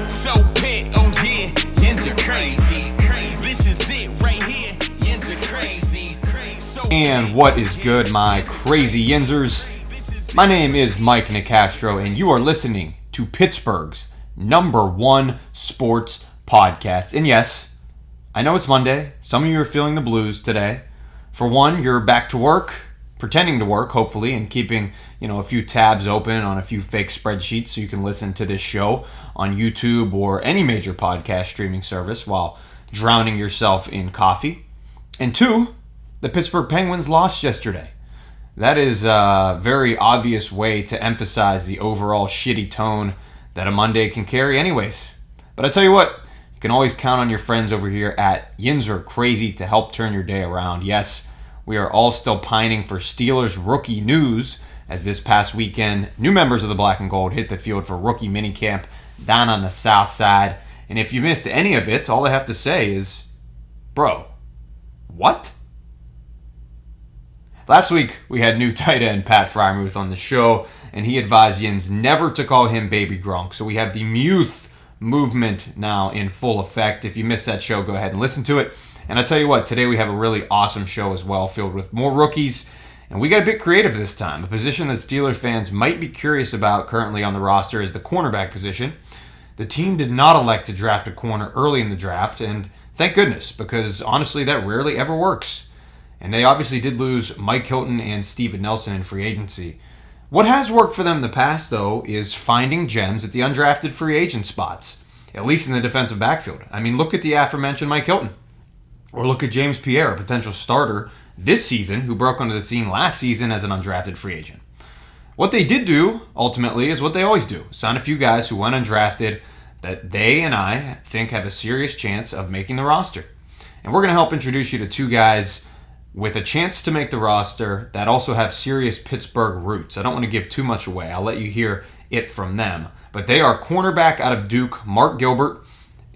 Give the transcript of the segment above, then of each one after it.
So pit, oh yeah, Yinzer crazy. This is it right here, Yinzer crazy. And what is good, my crazy Yinzers? My name is Mike Nicastro, and you are listening to Pittsburgh's #1 sports podcast. And yes, I know it's Monday. Some of you are feeling the blues today. For one, you're back to work, pretending to work, hopefully, and keeping, a few tabs open on a few fake spreadsheets so you can listen to this show on YouTube or any major podcast streaming service while drowning yourself in coffee. And two, the Pittsburgh Penguins lost yesterday. That is a very obvious way to emphasize the overall shitty tone that a Monday can carry anyways. But I tell you what, you can always count on your friends over here at Yinzer Crazy to help turn your day around. Yes, we are all still pining for Steelers rookie news, as this past weekend, new members of the Black and Gold hit the field for rookie minicamp down on the south side. And if you missed any of it, all I have to say is, bro, what? Last week, we had new tight end Pat Freiermuth on the show, and he advised Yins never to call him Baby Gronk. So we have the Muth movement now in full effect. If you missed that show, go ahead and listen to it. And I tell you what, today we have a really awesome show as well, filled with more rookies. And we got a bit creative this time. A position that Steelers fans might be curious about currently on the roster is the cornerback position. The team did not elect to draft a corner early in the draft, and thank goodness, because honestly, that rarely ever works. And they obviously did lose Mike Hilton and Steven Nelson in free agency. What has worked for them in the past, though, is finding gems at the undrafted free agent spots, at least in the defensive backfield. I mean, look at the aforementioned Mike Hilton. Or look at James Pierre, a potential starter this season who broke onto the scene last season as an undrafted free agent. What they did do, ultimately, is what they always do. Sign a few guys who went undrafted that they and I think have a serious chance of making the roster. And we're going to help introduce you to two guys with a chance to make the roster that also have serious Pittsburgh roots. I don't want to give too much away. I'll let you hear it from them. But they are cornerback out of Duke, Mark Gilbert,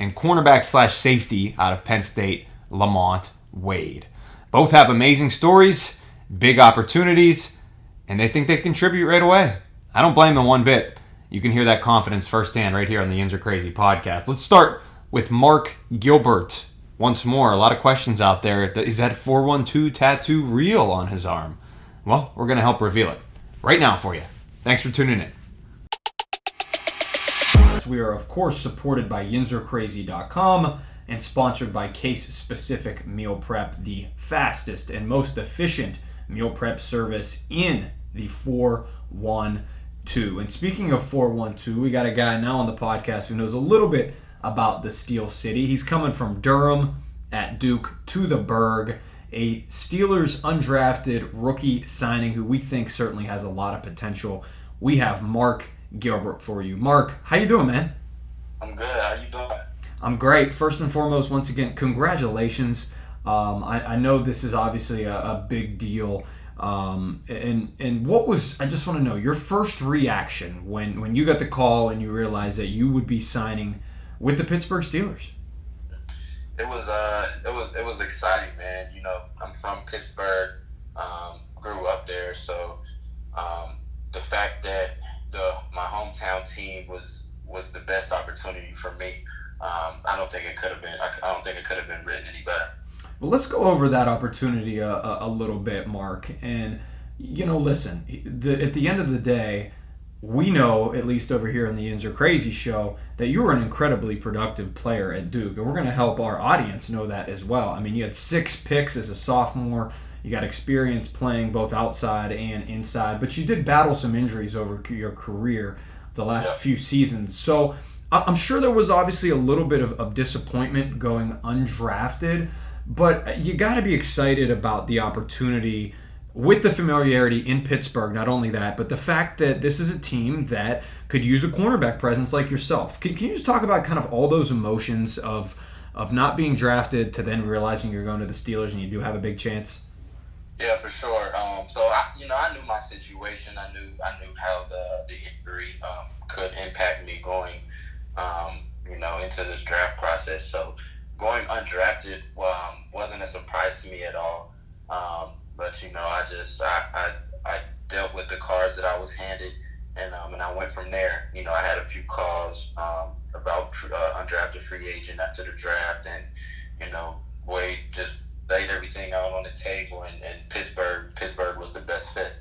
and cornerback/safety out of Penn State, Lamont Wade. Both have amazing stories, big opportunities, and they think they contribute right away. I don't blame them one bit. You can hear that confidence firsthand right here on the Yinzer Crazy podcast. Let's start with Mark Gilbert. Once more, a lot of questions out there. Is that 412 tattoo real on his arm? Well, we're going to help reveal it right now for you. Thanks for tuning in. We are, of course, supported by YinzerCrazy.com and sponsored by Case Specific Meal Prep, the fastest and most efficient meal prep service in the 412. And speaking of 412, we got a guy now on the podcast who knows a little bit about the Steel City. He's coming from Durham at Duke to the Berg, a Steelers undrafted rookie signing who we think certainly has a lot of potential. We have Mark Gilbert for you. Mark, how you doing, man? I'm good. How you doing? I'm great. First and foremost, once again, congratulations. I know this is obviously a big deal. And what was, I just want to know, your first reaction when you got the call and you realized that you would be signing with the Pittsburgh Steelers? It was exciting, man. I'm from Pittsburgh, grew up there, so the fact that my hometown team was the best opportunity for me. I don't think it could have been written any better. Well, let's go over that opportunity a little bit, Mark. And listen, at the end of the day, we know, at least over here on the Yinzer Crazy show, that you were an incredibly productive player at Duke, and we're going to help our audience know that as well. I mean, you had 6 picks as a sophomore. You got experience playing both outside and inside, but you did battle some injuries over your career the last few seasons. So I'm sure there was obviously a little bit of disappointment going undrafted, but you got to be excited about the opportunity with the familiarity in Pittsburgh. Not only that, but the fact that this is a team that could use a cornerback presence like yourself. Can you just talk about kind of all those emotions of not being drafted to then realizing you're going to the Steelers and you do have a big chance? Yeah, for sure. So I knew my situation. I knew how the injury could impact me going, into this draft process. So going undrafted wasn't a surprise to me at all. But I dealt with the cards that I was handed, and I went from there. I had a few calls about free agent after the draft, and Wade just laid everything out on the table, and Pittsburgh was the best fit.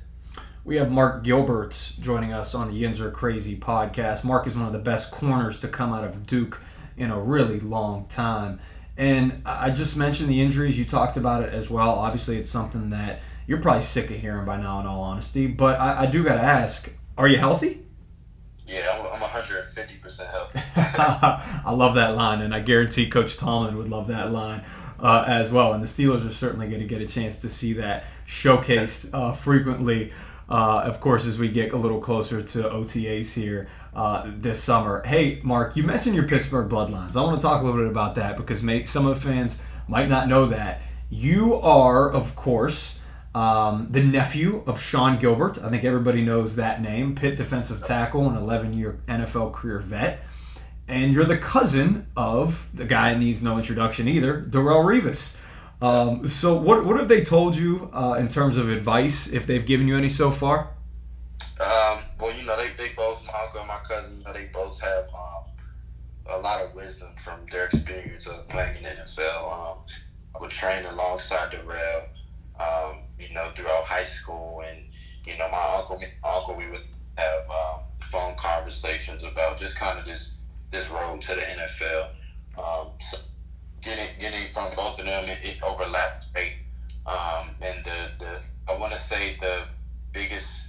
We have Mark Gilbert joining us on the Yinzer Crazy podcast. Mark is one of the best corners to come out of Duke in a really long time. And I just mentioned the injuries. You talked about it as well. Obviously, it's something that you're probably sick of hearing by now, in all honesty. But I do got to ask, are you healthy? Yeah, I'm 150% healthy. I love that line, and I guarantee Coach Tomlin would love that line as well. And the Steelers are certainly going to get a chance to see that showcased frequently, of course, as we get a little closer to OTAs here this summer. Hey, Mark, you mentioned your Pittsburgh bloodlines. I want to talk a little bit about that because some of the fans might not know that. You are, of course, the nephew of Sean Gilbert. I think everybody knows that name. Pitt defensive tackle, an 11-year NFL career vet. And you're the cousin of the guy that needs no introduction either, Darrelle Revis. So what have they told you in terms of advice, if they've given you any so far? Well, they both, my uncle and my cousin, they both have a lot of wisdom from their experience of playing in the NFL. I would train alongside Darrelle, throughout high school, and my uncle, we would have phone conversations about just kind of this road to the NFL. So getting from both of them, it overlapped great. And I want to say the biggest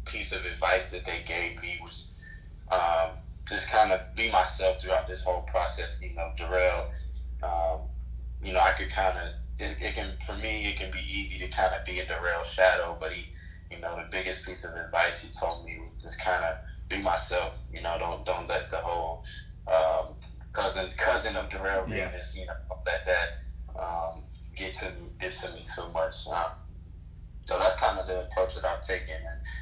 piece of advice that they gave me was just kind of be myself throughout this whole process. Darrelle, I could kind of, it can be easy to kind of be in Darrelle's shadow, but the biggest piece of advice he told me was just kind of be myself. Don't let the whole cousin of Darrelle Revis, don't let that get to me too much. So that's kind of the approach that I've taken,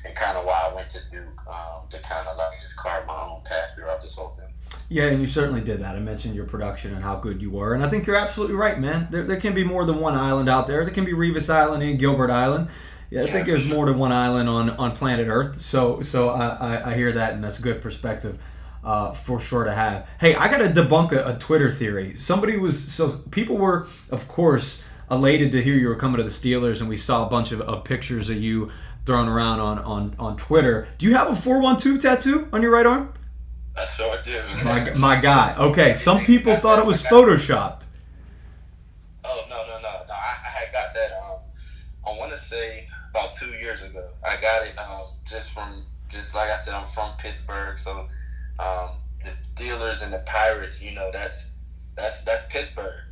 and kind of why I went to Duke, to kind of just carve my own path throughout this whole thing. Yeah, and you certainly did that. I mentioned your production and how good you were, and I think you're absolutely right, man. There can be more than one island out there. There can be Revis Island and Gilbert Island. Yeah, I think there's more than one island on planet Earth. So I hear that, and that's a good perspective for sure to have. Hey, I got to debunk a Twitter theory. People were, of course, elated to hear you were coming to the Steelers, and we saw a bunch of pictures of you thrown around on Twitter. Do you have a 412 tattoo on your right arm? I sure do. My guy. Okay, some people thought it was photoshopped. Oh, no. I had got that, I want to say about 2 years ago. I got it just like I said, I'm from Pittsburgh, so the Steelers and the Pirates, that's Pittsburgh.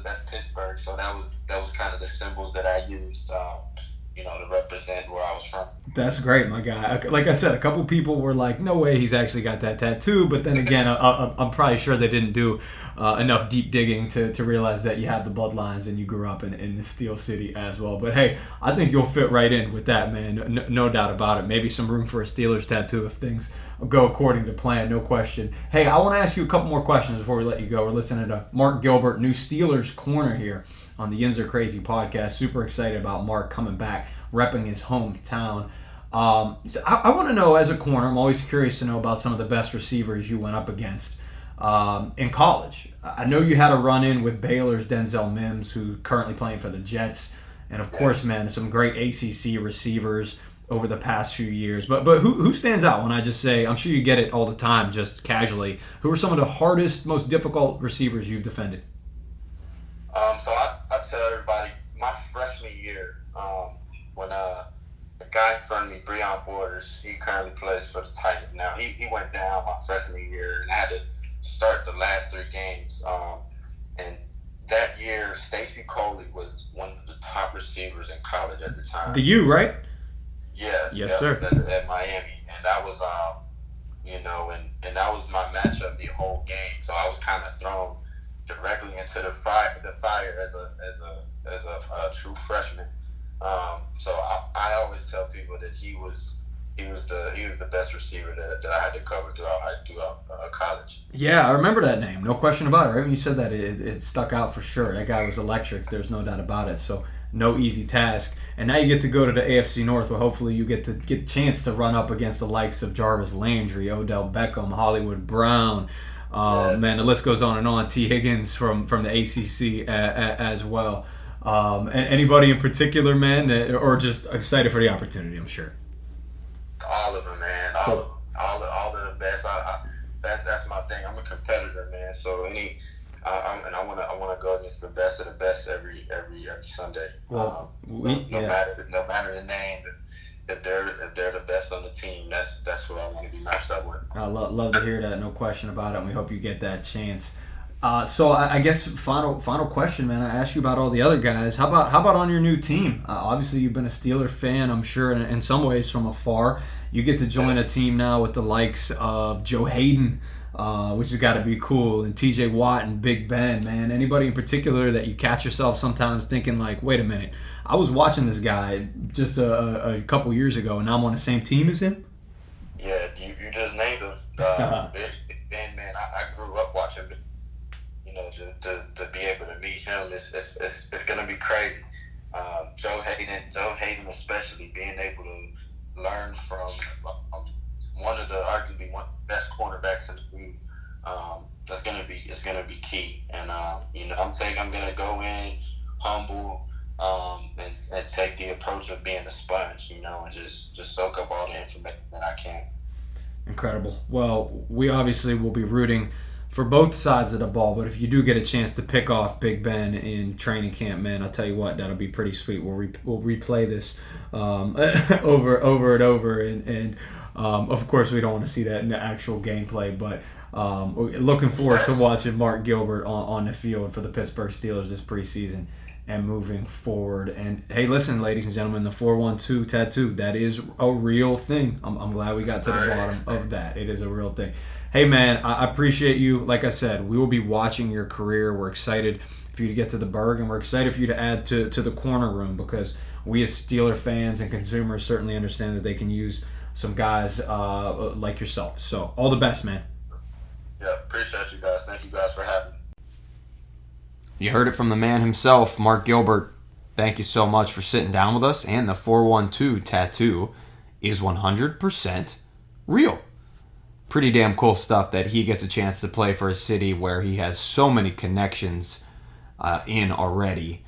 That's Pittsburgh. So that was kind of the symbols that I used, to represent where I was from. That's great, my guy. Like I said, a couple people were like, no way he's actually got that tattoo. But then again, I'm probably sure they didn't do enough deep digging to realize that you have the bloodlines and you grew up in the Steel City as well. But hey, I think you'll fit right in with that, man. No doubt about it. Maybe some room for a Steelers tattoo if things go according to plan, no question. Hey, I want to ask you a couple more questions before we let you go. We're listening to Mark Gilbert, new Steelers corner here on the Yinzer Crazy podcast. Super excited about Mark coming back, repping his hometown. So I want to know, as a corner, I'm always curious to know about some of the best receivers you went up against in college. I know you had a run-in with Baylor's Denzel Mims, who's currently playing for the Jets. And, of course, man, some great ACC receivers over the past few years. But who stands out when I just say, I'm sure you get it all the time, just casually, who are some of the hardest, most difficult receivers you've defended? So I tell everybody, my freshman year, when the guy in front of me, Breon Borders, he currently plays for the Titans now. He went down my freshman year, and I had to start the last 3 games. And that year, Stacy Coley was one of the top receivers in college at the time. The U, right? Yeah. Yes, sir. At Miami. And that was, and that was my matchup the whole game. So I was kind of thrown directly into the fire as a true freshman. So I always tell people that he was the best receiver that I had to cover throughout college. Yeah, I remember that name. No question about it. Right when you said that, it stuck out for sure. That guy was electric. There's no doubt about it. So no easy task. And now you get to go to the AFC North, where hopefully you get a chance to run up against the likes of Jarvis Landry, Odell Beckham, Hollywood Brown, Man, the list goes on and on. T. Higgins from the ACC as well. And anybody in particular, man, or just excited for the opportunity? I'm sure. All of them, man. All of the best. That's my thing. I'm a competitor, man. So I want to go against the best of the best every Sunday. Well, no matter the name, if they're the best on the team, that's who I want to be matched up with. I love to hear that. No question about it. And we hope you get that chance. So I guess final question, man. I asked you about all the other guys. How about on your new team? Obviously, you've been a Steeler fan, I'm sure, in some ways from afar. You get to join a team now with the likes of Joe Hayden, which has got to be cool, and T.J. Watt and Big Ben, man. Anybody in particular that you catch yourself sometimes thinking like, wait a minute, I was watching this guy just a couple years ago, and now I'm on the same team as him? Yeah, you just named him. Big Ben, man. I grew up watching him. To be able to meet him, it's gonna be crazy. Joe Hayden especially, being able to learn from arguably one of the best cornerbacks in the league. It's gonna be key. And I'm gonna go in humble, and take the approach of being a sponge, and just soak up all the information that I can. Incredible. Well, we obviously will be rooting for both sides of the ball, but if you do get a chance to pick off Big Ben in training camp, man, I'll tell you what, that'll be pretty sweet. We'll replay this over and over, and of course we don't want to see that in the actual gameplay, but looking forward to watching Mark Gilbert on the field for the Pittsburgh Steelers this preseason and moving forward. And hey, listen, ladies and gentlemen, the 412 tattoo, that is a real thing. I'm glad we got to the bottom of that. It is a real thing. Hey, man, I appreciate you. Like I said, we will be watching your career. We're excited for you to get to the Berg, and we're excited for you to add to the corner room, because we as Steeler fans and consumers certainly understand that they can use some guys like yourself. So all the best, man. Yeah, appreciate you guys. Thank you guys for having me. You heard it from the man himself, Mark Gilbert. Thank you so much for sitting down with us. And the 412 tattoo is 100% real. Pretty damn cool stuff that he gets a chance to play for a city where he has so many connections in already.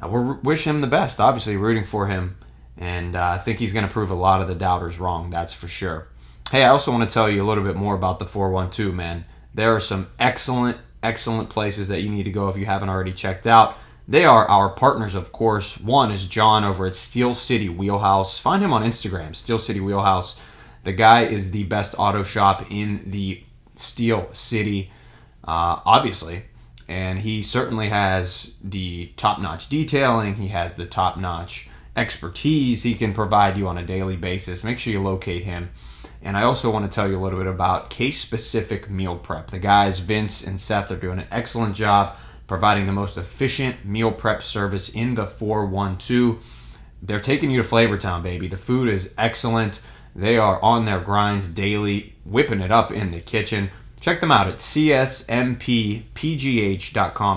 We wish him the best, obviously rooting for him. And I think he's going to prove a lot of the doubters wrong, that's for sure. Hey, I also want to tell you a little bit more about the 412, man. There are some excellent places that you need to go if you haven't already checked out. They are our partners, of course. One is John over at Steel City Wheelhouse. Find him on Instagram, Steel City Wheelhouse. The guy is the best auto shop in the Steel City, obviously. And he certainly has the top-notch detailing. He has the top-notch expertise he can provide you on a daily basis. Make sure you locate him. And I also want to tell you a little bit about case-specific meal prep. The guys, Vince and Seth, are doing an excellent job providing the most efficient meal prep service in the 412. They're taking you to Flavor Town, baby. The food is excellent. They are on their grinds daily, whipping it up in the kitchen. Check them out at csmpgh.com.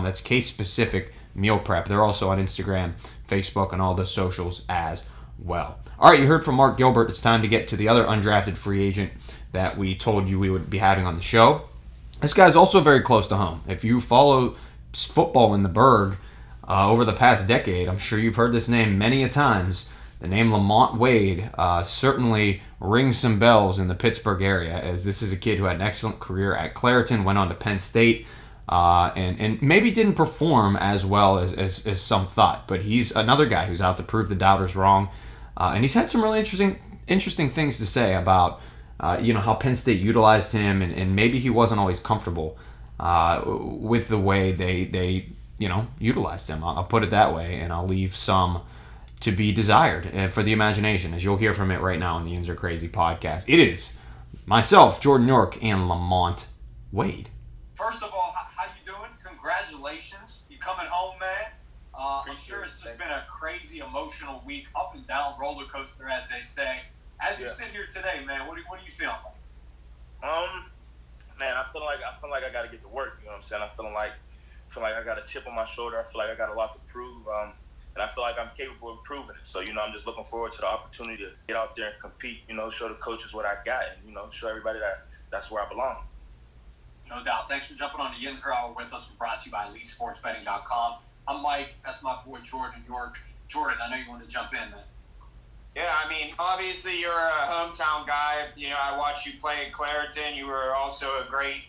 That's case-specific meal prep. They're also on Instagram, Facebook, and all the socials as well. All right, you heard from Mark Gilbert. It's time to get to the other undrafted free agent that we told you we would be having on the show. This guy's also very close to home. If you follow football in the Berg over the past decade, I'm sure you've heard this name many a times. The name Lamont Wade certainly rings some bells in the Pittsburgh area, as this is a kid who had an excellent career at Clareton, went on to Penn State, and maybe didn't perform as well as some thought. But he's another guy who's out to prove the doubters wrong. And he's had some really interesting things to say about how Penn State utilized him, and maybe he wasn't always comfortable with the way they utilized him. I'll put it that way, and I'll leave some to be desired for the imagination, as you'll hear from it right now on the Yinzer Crazy podcast. It is myself, Jordan York, and Lamont Wade. First of all, how you doing? Congratulations. You coming home, man? I'm sure it's just been a crazy emotional week, up and down roller coaster, as they say. As you sit here today, man, what are you feeling like? Man, I feel like I got to get to work. You know what I'm saying? I feel like I got a chip on my shoulder. I feel like I got a lot to prove, and I feel like I'm capable of proving it. So I'm just looking forward to the opportunity to get out there and compete. Show the coaches what I got, and show everybody that that's where I belong. No doubt. Thanks for jumping on the Yinzer Hour with us. We're brought to you by EliteSportsBetting.com. I'm Mike. That's my boy Jordan York. Jordan, I know you want to jump in, man. Yeah, I mean, obviously you're a hometown guy. You know, I watched you play at Clareton. You were also a great,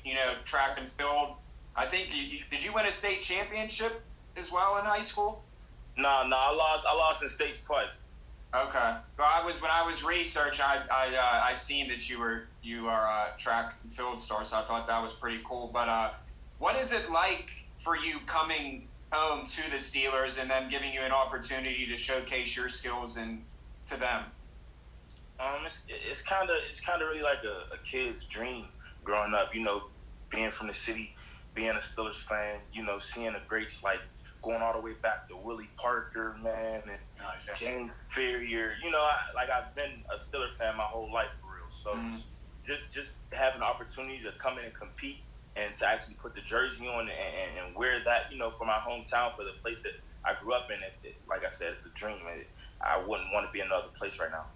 track and field. I think, did you win a state championship as well in high school? No, I lost in states twice. Okay. Well, when I was researching, I seen that you are a track and field star, so I thought that was pretty cool. But what is it like for you coming home to the Steelers and then giving you an opportunity to showcase your skills and to them? It's kind of really like a kid's dream growing up. Being from the city, being a Steelers fan. Seeing the greats like going all the way back to Willie Parker, man, and James Ferrier. I've been a Steelers fan my whole life for real. So just having the opportunity to come in and compete and to actually put the jersey on and wear that, for my hometown, for the place that I grew up in, like I said, it's a dream. I wouldn't want to be in another place right now.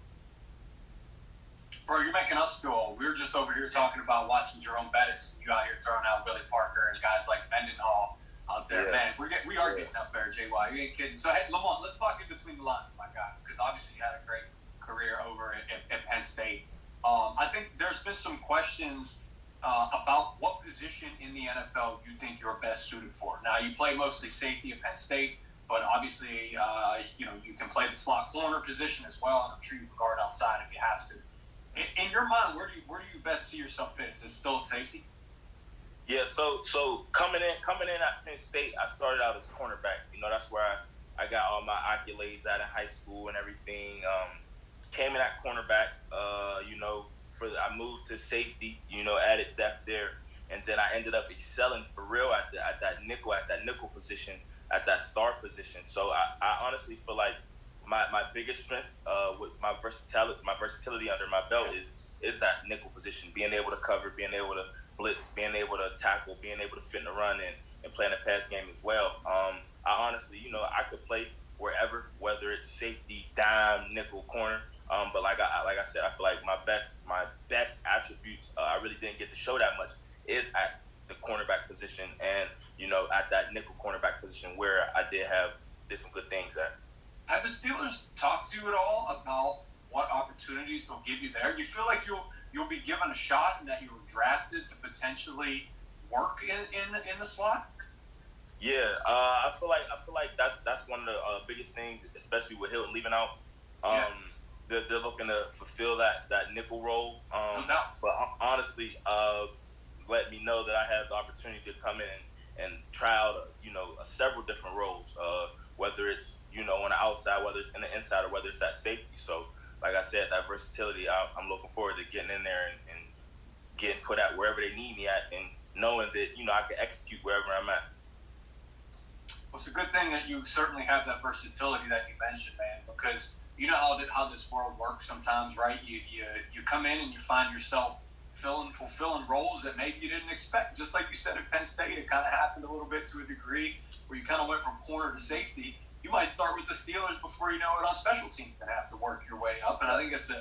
Bro, you're making us feel old. We were just over here talking about watching Jerome Bettis. You out here throwing out Willie Parker and guys like Mendenhall out there. Yeah. Man, we are getting up there, JY. You ain't kidding. So, hey, Lamont, let's talk in between the lines, my guy, because obviously you had a great career over at Penn State. I think there's been some questions about what position in the NFL you think you're best suited for. Now, you play mostly safety at Penn State, but obviously, you can play the slot corner position as well, and I'm sure you can guard outside if you have to. In your mind, where do you best see yourself fit? Is it still safety? Yeah, so coming in at Penn State, I started out as cornerback. That's where I got all my accolades out in high school and everything. Came in at cornerback. I moved to safety. Added depth there, and then I ended up excelling for real at that nickel position, at that star position. So I honestly feel like my biggest strength with my versatility under my belt is that nickel position, being able to cover, being able to blitz, being able to tackle, being able to fit in the run and play in the pass game as well. I honestly, I could play wherever, whether it's safety, dime, nickel, corner. But like I said, I feel like my best attributes, I really didn't get to show that much, is at the cornerback position and at that nickel cornerback position where I did some good things at. Have the Steelers talked to you at all about what opportunities they'll give you there? You feel like you'll be given a shot and that you were drafted to potentially work in the slot? Yeah, I feel like that's one of the biggest things, especially with Hilton leaving out. They're looking to fulfill that nickel role. No doubt. But honestly, let me know that I have the opportunity to come in and try out several different roles. Whether it's on the outside, whether it's in the inside, or whether it's at safety. So, like I said, that versatility, I'm looking forward to getting in there and getting put at wherever they need me at, and knowing that I can execute wherever I'm at. Well, it's a good thing that you certainly have that versatility that you mentioned, man, because you know how this world works sometimes, right? You come in and you find yourself fulfilling roles that maybe you didn't expect. Just like you said at Penn State, it kind of happened a little bit to a degree where you kind of went from corner to safety. You might start with the Steelers before you know it on special teams and have to work your way up. And I think it's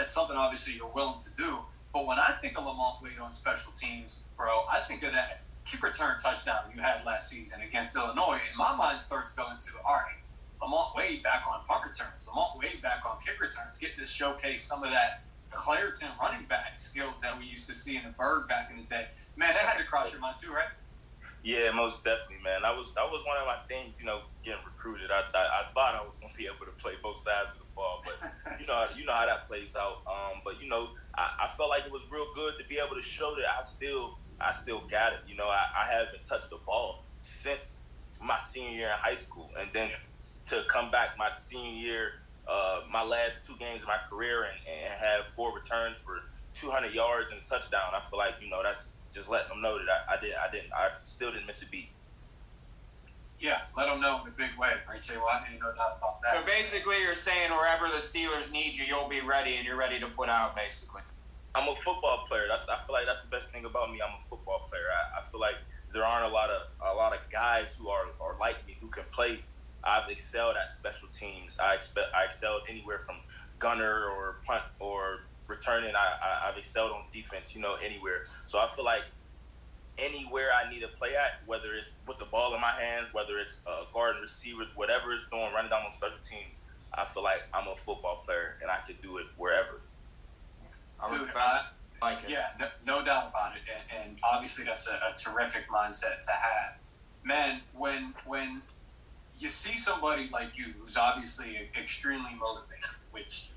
something obviously you're willing to do. But when I think of Lamont Wade on special teams, bro, I think of that kick return touchdown you had last season against Illinois. And my mind starts going to, all right, Lamont Wade back on punt returns, Lamont Wade back on kick returns, getting to showcase some of that Clareton running back skills that we used to see in the Bird back in the day. Man, that had to cross your mind too, right? Yeah, most definitely, man. That was one of my things, getting recruited. I thought I was going to be able to play both sides of the ball, but you know how that plays out. But I felt like it was real good to be able to show that I still got it. I haven't touched the ball since my senior year in high school, and then to come back my senior year, my last 2 games of my career, and have 4 returns for 200 yards and a touchdown. I feel like that's just letting them know that I still didn't miss a beat. Yeah, let them know in a big way, right, Jay? Well, ain't no doubt about that. So basically, you're saying wherever the Steelers need you, you'll be ready, and you're ready to put out, basically. I'm a football player. I feel like that's the best thing about me. I'm a football player. I feel like there aren't a lot of guys who are like me who can play. I've excelled at special teams. I excelled anywhere from gunner or punt or returning. I've excelled on defense, anywhere. So I feel like anywhere I need to play at, whether it's with the ball in my hands, whether it's guarding receivers, whatever it's doing, running down on special teams, I feel like I'm a football player and I could do it wherever. Dude, yeah, no doubt about it, and obviously that's a terrific mindset to have. Man, when you see somebody like you who's obviously extremely motivated, which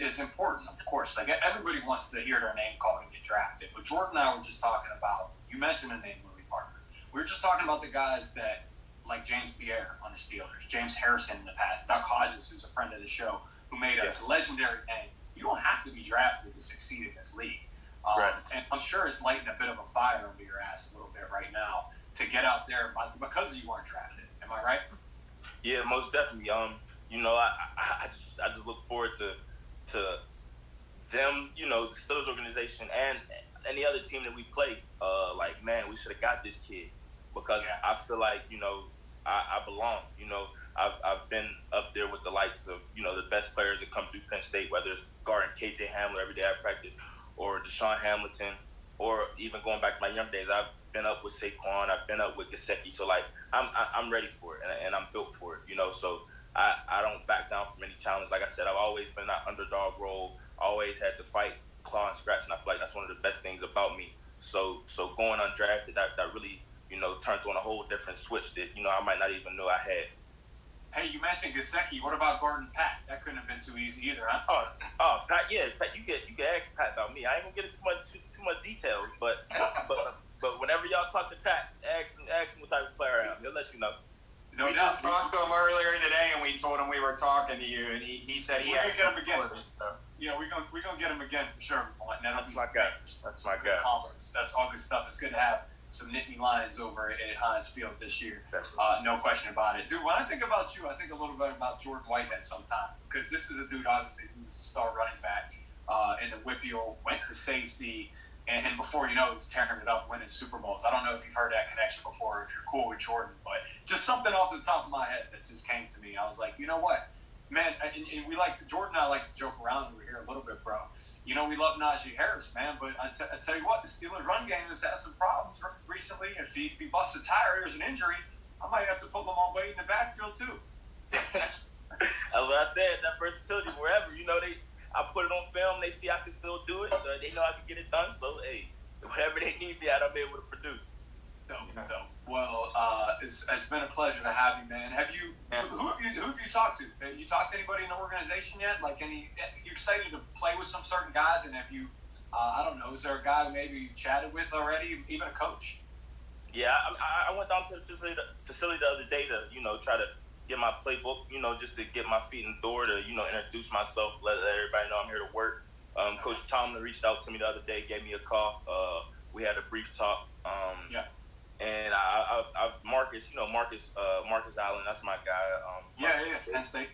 is important, of course. Like, everybody wants to hear their name called and get drafted, but Jordan and I were just talking about, you mentioned the name Willie Parker. We were just talking about the guys that, like James Pierre on the Steelers, James Harrison in the past, Duck Hodges, who's a friend of the show, who made a legendary name. You don't have to be drafted to succeed in this league. Right. And I'm sure it's lighting a bit of a fire under your ass a little bit right now to get out there because you weren't drafted. Am I right? Yeah, most definitely. You know, I just look forward to them, you know, the Steelers organization and any other team that we play. Like, man, we should have got this kid because I feel like, you know, I belong. You know, I've been up there with the likes of, you know, the best players that come through Penn State, whether it's guarding KJ Hamler every day at practice, or Deshaun Hamilton, or even going back to my young days, I've been up with Saquon, I've been up with Gesicki. So, like, I'm ready for it, and I'm built for it, you know. So I don't back down from any challenge. Like I said, I've always been in that underdog role, always had to fight, claw, and scratch, and I feel like that's one of the best things about me. So going undrafted, that really, you know, turned on a whole different switch that, you know, I might not even know I had. Hey, you mentioned Gesicki. What about Gordon Pat? That couldn't have been too easy either, huh? Pat, yeah, Pat, you can ask Pat about me. I ain't gonna get into too much details, but whenever y'all talk to Pat, ask him what type of player I am. He'll let you know. We just talked to him earlier today, and we told him we were talking to you, and he said he had some stories. Yeah, we're gonna get him again for sure. That's my guy. That's my guy. That's all good stuff. It's good to have some Nittany Lions over at Heinz Field this year. No question about it. Dude, when I think about you, I think a little bit about Jordan Whitehead sometimes, because this is a dude, obviously, who's a star running back, and the Whippeal went to safety, and before you know, he's tearing it up, winning Super Bowls. I don't know if you've heard that connection before, or if you're cool with Jordan, but just something off the top of my head that just came to me. I was like, you know what? Man, and Jordan and I like to joke around over here a little bit, bro. You know, we love Najee Harris, man, but I tell you what, the Steelers' run game has had some problems recently. If he busts a tire, there's an injury, I might have to put Lamont Wade in the backfield, too. That's what I said, that versatility, wherever, you know, I put it on film, they see I can still do it, they know I can get it done, so, hey, whatever they need me at, I'm able to produce. Dope. Well, it's been a pleasure to have you, man. Who have you talked to? Have you talked to anybody in the organization yet? Like, you excited to play with some certain guys? And have you, I don't know, is there a guy who maybe you've chatted with already, even a coach? Yeah, I went down to the facility the other day to, you know, try to get my playbook, you know, just to get my feet in the door, to, you know, introduce myself, let everybody know I'm here to work. Coach Tomlin reached out to me the other day, gave me a call. We had a brief talk. And Marcus Allen, that's my guy. Penn State.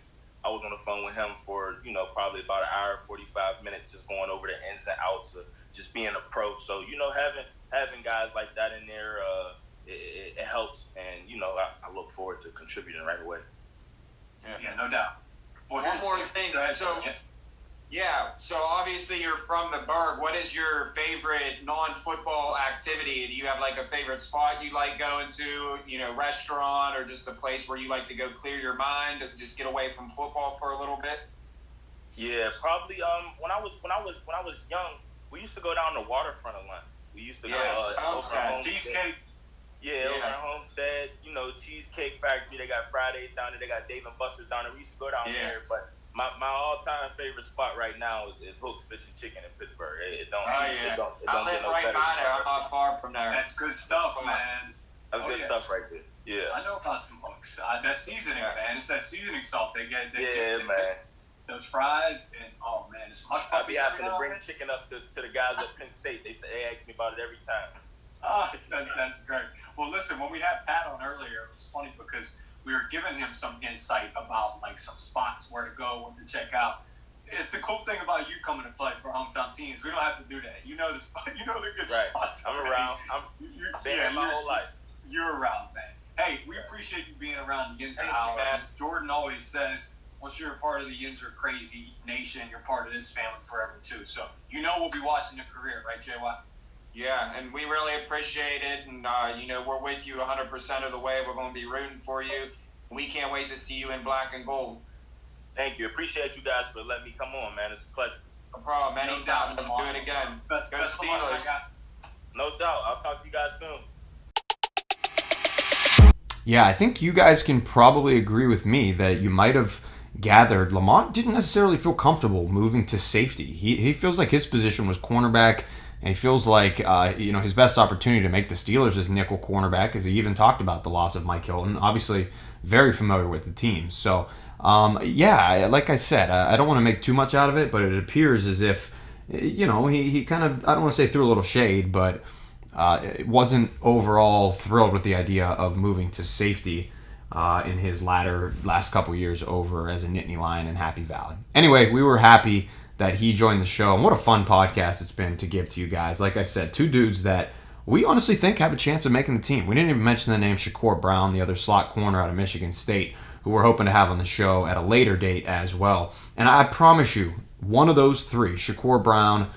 I was on the phone with him for, you know, probably about an hour, 45 minutes, just going over the ins and outs of just being a pro. So, you know, having guys like that in there, it helps. And, you know, I look forward to contributing right away. Yeah, no doubt. Well, one more thing. So obviously you're from the Burgh. What is your favorite non-football activity? Do you have like a favorite spot you like going to, you know, restaurant, or just a place where you like to go clear your mind, just get away from football for a little bit? Yeah, probably. When I was young, we used to go down the waterfront a lot. We used to go Cheesecake. Yeah, over at Homestead, you know, Cheesecake Factory. They got Fridays down there. They got Dave and Buster's down there. We used to go down there, but my all-time favorite spot right now is Hook's Fish and Chicken in Pittsburgh. I live right by there. I'm not far from there. That's good stuff, man. That's good stuff right there. Yeah. I know about some Hooks. That seasoning, man. It's that seasoning salt they get. Man. Those fries, and oh man, it's much fun. I be having to bring chicken up to the guys at Penn State. They ask me about it every time. That's great. Well, listen, when we had Pat on earlier, it was funny because we were giving him some insight about like some spots where to go, what to check out. It's the cool thing about you coming to play for hometown teams. We don't have to do that. You know the spot. You know the good spots. I'm around. I'm there my whole life. You're around, man. Hey, we appreciate you being around the Yinzer Hour. As Jordan always says, once you're a part of the Yinzer Crazy Nation, you're part of this family forever too. So you know we'll be watching your career, right, JY? Yeah, and we really appreciate it, and we're with you 100% of the way. We're going to be rooting for you. We can't wait to see you in black and gold. Thank you. Appreciate you guys for letting me come on, man. It's a pleasure. No problem. Anytime. Let's do it again. Go Steelers. No doubt. I'll talk to you guys soon. Yeah, I think you guys can probably agree with me that you might have gathered Lamont didn't necessarily feel comfortable moving to safety. He feels like his position was cornerback, and he feels like his best opportunity to make the Steelers is nickel cornerback, as he even talked about the loss of Mike Hilton. Obviously, very familiar with the team. So, like I said, I don't want to make too much out of it, but it appears as if, he kind of, I don't want to say threw a little shade, but wasn't overall thrilled with the idea of moving to safety in his last couple years over as a Nittany Lion in Happy Valley. Anyway, we were happy that he joined the show, and what a fun podcast it's been to give to you guys. Like I said, two dudes that we honestly think have a chance of making the team. We didn't even mention the name Shakur Brown, the other slot corner out of Michigan State, who we're hoping to have on the show at a later date as well. And I promise you, one of those three, Shakur Brown,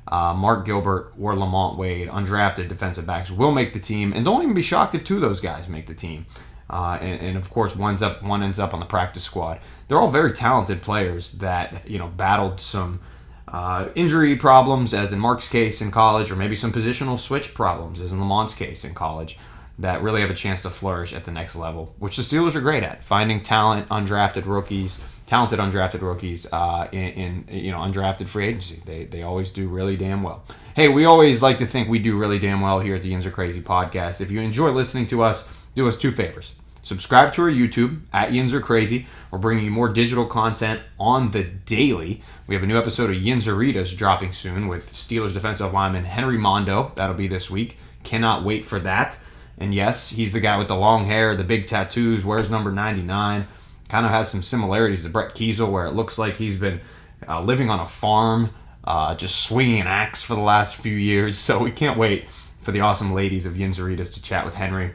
Mark Gilbert, or Lamont Wade, undrafted defensive backs, will make the team. And don't even be shocked if two of those guys make the team. And of course, one ends up on the practice squad. They're all very talented players that battled some injury problems, as in Mark's case in college, or maybe some positional switch problems, as in Lamont's case in college, that really have a chance to flourish at the next level, which the Steelers are great at, finding talented undrafted rookies in undrafted free agency. They always do really damn well. Hey, we always like to think we do really damn well here at the Yinzer Crazy Podcast. If you enjoy listening to us, do us two favors. Subscribe to our YouTube at Yinzer Crazy. We're bringing you more digital content on the daily. We have a new episode of Yinzeritas dropping soon with Steelers defensive lineman Henry Mondo. That'll be this week. Cannot wait for that. And yes, he's the guy with the long hair, the big tattoos, wears number 99. Kind of has some similarities to Brett Kiesel, where it looks like he's been living on a farm, just swinging an axe for the last few years. So we can't wait for the awesome ladies of Yinzeritas to chat with Henry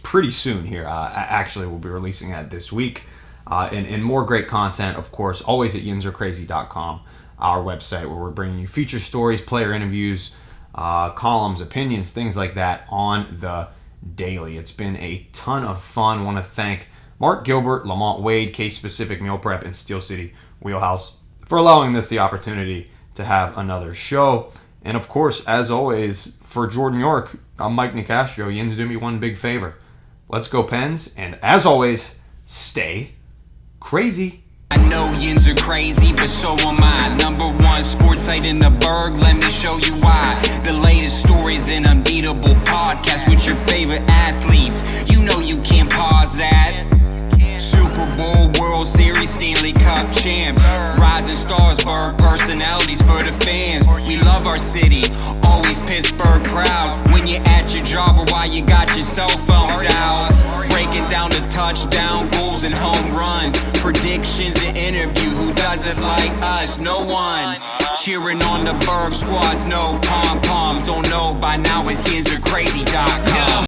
pretty soon here. Actually, we'll be releasing that this week. And more great content, of course, always at yinzercrazy.com, our website, where we're bringing you feature stories, player interviews, columns, opinions, things like that on the daily. It's been a ton of fun. I want to thank Mark Gilbert, Lamont Wade, Case Specific Meal Prep, and Steel City Wheelhouse for allowing us the opportunity to have another show. And of course, as always, for Jordan York, I'm Mike Nicastro. Yinz, do me one big favor. Let's go Pens, and as always, stay crazy. I know Yinzer crazy, but so am I. Number one sports site in the burg, let me show you why. The latest stories and unbeatable podcast with your favorite athletes. You know you can't pause that. Super Bowl, World Series, Stanley Cup champs, rising stars, Berg personalities for the fans. We love our city, always Pittsburgh proud. When you're at your job or while you got your cell phones out, breaking down the touchdown goals and home runs, predictions and interview. Who does it like us? No one. Cheering on the Berg squads, no pom-pom. Don't know by now it's YinzerCrazy.com.